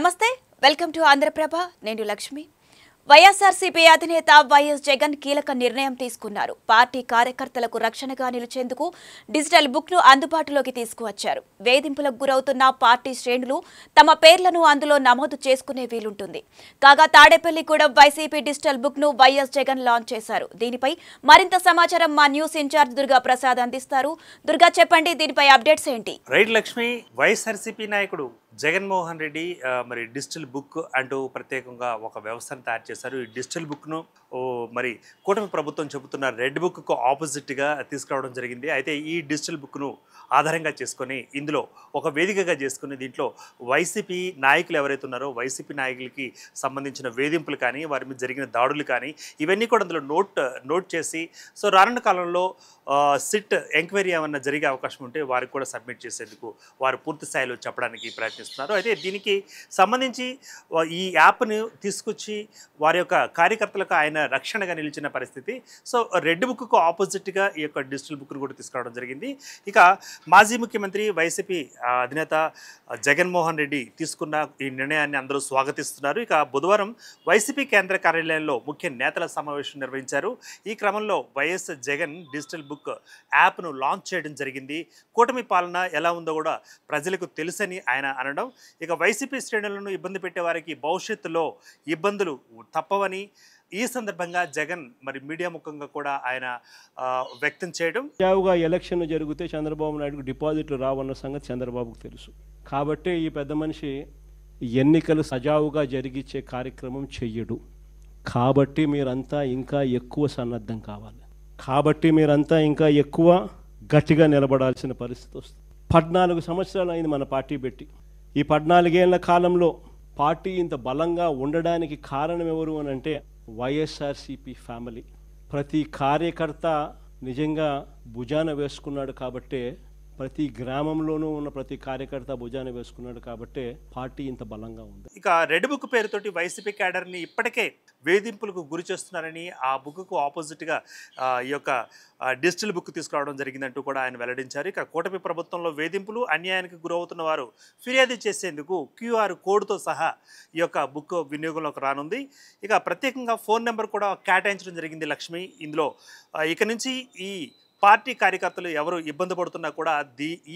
నమస్తే welcome to Andhraprabha నేను లక్ష్మి వైఎస్ఆర్సీపీ అధినేత వైఎస్ జగన్ కీలక నిర్ణయం తీసుకున్నారు. పార్టీ కార్యకర్తలకు రక్షణగా నిలిచేందుకు డిజిటల్ బుక్ ను అందుబాటులోకి తీసుకువచ్చారు. వేధింపులకు గురవుతున్న పార్టీ శ్రేణులు తమ పేర్లను అందులో నమోదు చేసుకునే వీలుంటుంది. కాగా తాడేపల్లిగూడెం వైసీపీ డిజిటల్ బుక్ ను వైఎస్ జగన్ లాంచ్ చేశారు. దీనిపై మరింత సమాచారం మా న్యూస్ ఇన్ఛార్జ్ దుర్గా ప్రసాద్ అందిస్తారు. దుర్గా చెప్పండి, దీనిపై అప్డేట్స్ ఏంటి? రైట్ లక్ష్మి, వైఎస్ఆర్సీపీ నాయకుడు జగన్మోహన్ రెడ్డి మరి డిజిటల్ బుక్ అంటూ ప్రత్యేకంగా ఒక వ్యవస్థను తయారు చేశారు. ఈ డిజిటల్ బుక్ను మరి కూటమి ప్రభుత్వం చెబుతున్న రెడ్ బుక్కు ఆపోజిట్గా తీసుకురావడం జరిగింది. అయితే ఈ డిజిటల్ బుక్ను ఆధారంగా చేసుకొని ఇందులో ఒక వేదికగా చేసుకుని దీంట్లో వైసీపీ నాయకులు ఎవరైతే ఉన్నారో వైసీపీ నాయకులకి సంబంధించిన వేధింపులు కానీ వారి మీద జరిగిన దాడులు కానీ ఇవన్నీ కూడా అందులో నోట్ చేసి సో రానున్న కాలంలో సిట్ ఎంక్వైరీ ఏమన్నా జరిగే అవకాశం ఉంటే వారికి కూడా సబ్మిట్ చేసేందుకు వారు పూర్తి స్థాయిలో చెప్పడానికి ప్రయత్నిస్తున్నారు. అయితే దీనికి సంబంధించి ఈ యాప్ను తీసుకొచ్చి వారి యొక్క కార్యకర్తలకు ఆయన రక్షణగా నిలిచిన పరిస్థితి. సో రెడ్ బుక్కు ఆపోజిట్గా ఈ యొక్క డిజిటల్ బుక్ను కూడా తీసుకురావడం జరిగింది. ఇక మాజీ ముఖ్యమంత్రి వైసీపీ అధినేత జగన్మోహన్ రెడ్డి తీసుకున్న ఈ నిర్ణయాన్ని అందరూ స్వాగతిస్తున్నారు. ఇక బుధవారం వైసీపీ కేంద్ర కార్యాలయంలో ముఖ్య నేతల సమావేశం నిర్వహించారు. ఈ క్రమంలో వైఎస్ జగన్ డిజిటల్ బుక్ యాప్ను లాంచ్ చేయడం జరిగింది. కూటమి పాలన ఎలా ఉందో కూడా ప్రజలకు తెలుసని ఆయన అనడం, ఇక వైసీపీ శ్రేణులను ఇబ్బంది పెట్టే వారికి భవిష్యత్తులో ఇబ్బందులు తప్పవని ఈ సందర్భంగా జగన్ మరి మీడియా ముఖంగా కూడా ఆయన వ్యక్తం చేయడం. సజావుగా ఎలక్షన్ జరిగితే చంద్రబాబు నాయుడుకు డిపాజిట్లు రావన్న సంగతి చంద్రబాబుకు తెలుసు. కాబట్టి ఈ పెద్ద మనిషి ఎన్నికలు సజావుగా జరిగించే కార్యక్రమం చెయ్యడు. కాబట్టి మీరంతా ఇంకా ఎక్కువ సన్నద్ధం కావాలి. కాబట్టి మీరంతా ఇంకా ఎక్కువ గట్టిగా నిలబడాల్సిన పరిస్థితి వస్తుంది. 14 సంవత్సరాలు అయింది మన పార్టీ పెట్టి. ఈ 14 ఏళ్ల కాలంలో పార్టీ ఇంత బలంగా ఉండడానికి కారణం ఎవరు అని అంటే వైఎస్ఆర్సీపీ ఫ్యామిలీ. ప్రతి కార్యకర్త నిజంగా భుజాన వేసుకున్నాడు కాబట్టే, ప్రతి గ్రామంలోనూ ఉన్న ప్రతి కార్యకర్త భుజాన వేసుకున్నాడు కాబట్టే పార్టీ ఇంత బలంగా ఉంది. ఇక రెడ్ బుక్ పేరుతోటి వైసీపీ క్యాడర్ని ఇప్పటికే వేధింపులకు గురి చేస్తున్నారని ఆ బుక్కు ఆపోజిట్గా ఈ యొక్క డిజిటల్ బుక్ తీసుకురావడం జరిగిందంటూ కూడా ఆయన వెల్లడించారు. ఇక కూటమి ప్రభుత్వంలో వేధింపులు అన్యాయానికి గురవుతున్న వారు ఫిర్యాదు చేసేందుకు QR కోడ్తో సహా ఈ యొక్క బుక్ వినియోగంలోకి రానుంది. ఇక ప్రత్యేకంగా ఫోన్ నెంబర్ కూడా కేటాయించడం జరిగింది లక్ష్మి. ఇందులో ఇక నుంచి ఈ పార్టీ కార్యకర్తలు ఎవరు ఇబ్బంది పడుతున్నా కూడా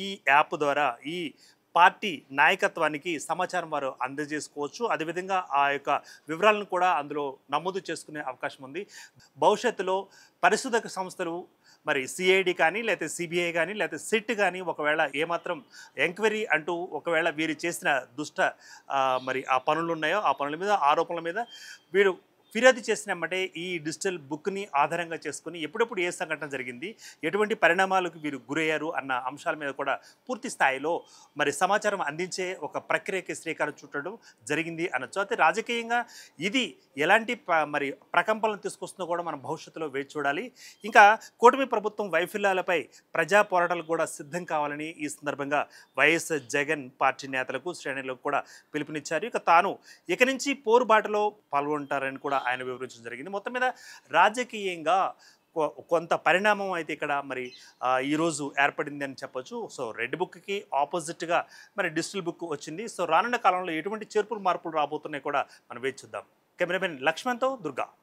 ఈ యాప్ ద్వారా ఈ పార్టీ నాయకత్వానికి సమాచారం వారు అందజేసుకోవచ్చు. అదేవిధంగా ఆ యొక్క వివరాలను కూడా అందులో నమోదు చేసుకునే అవకాశం ఉంది. భవిష్యత్తులో పరిశోధక సంస్థలు మరి CID కానీ లేకపోతే CBI కానీ లేకపోతే సిట్ కానీ ఒకవేళ ఏమాత్రం ఎంక్వైరీ అంటూ ఒకవేళ వీరు చేసిన దుష్ట మరి ఆ పనులు ఉన్నాయో ఆ పనుల మీద ఆరోపణల మీద వీరు ఫిర్యాదు చేసినమ్మంటే ఈ డిజిటల్ బుక్ని ఆధారంగా చేసుకుని ఎప్పుడెప్పుడు ఏ సంఘటన జరిగింది, ఎటువంటి పరిణామాలకు వీరు గురయ్యారు అన్న అంశాల మీద కూడా పూర్తి స్థాయిలో మరి సమాచారం అందించే ఒక ప్రక్రియకి శ్రీకారం చుట్టడం జరిగింది అనొచ్చు. అయితే రాజకీయంగా ఇది ఎలాంటి మరి ప్రకంపనలు తీసుకొస్తుందో కూడా మనం భవిష్యత్తులో వేచి చూడాలి. ఇంకా కూటమి ప్రభుత్వం వైఫల్యాలపై ప్రజా పోరాటాలకు కూడా సిద్ధం కావాలని ఈ సందర్భంగా వైఎస్ జగన్ పార్టీ నేతలకు శ్రేణులకు కూడా పిలుపునిచ్చారు. ఇక తాను ఇక నుంచి పోరుబాటలో పాల్గొంటారని కూడా ఆయన వివరించడం జరిగింది. మొత్తం మీద రాజకీయంగా కొంత పరిణామం అయితే ఇక్కడ మరి ఈరోజు ఏర్పడింది అని చెప్పొచ్చు. సో రెడ్ బుక్కి ఆపోజిట్గా మరి డిజిటల్ బుక్ వచ్చింది. సో రానున్న కాలంలో ఎటువంటి చేర్పులు మార్పులు రాబోతున్నాయి కూడా మనం వేచి చూద్దాం. కెమెరామెన్ లక్ష్మణ్తో దుర్గా.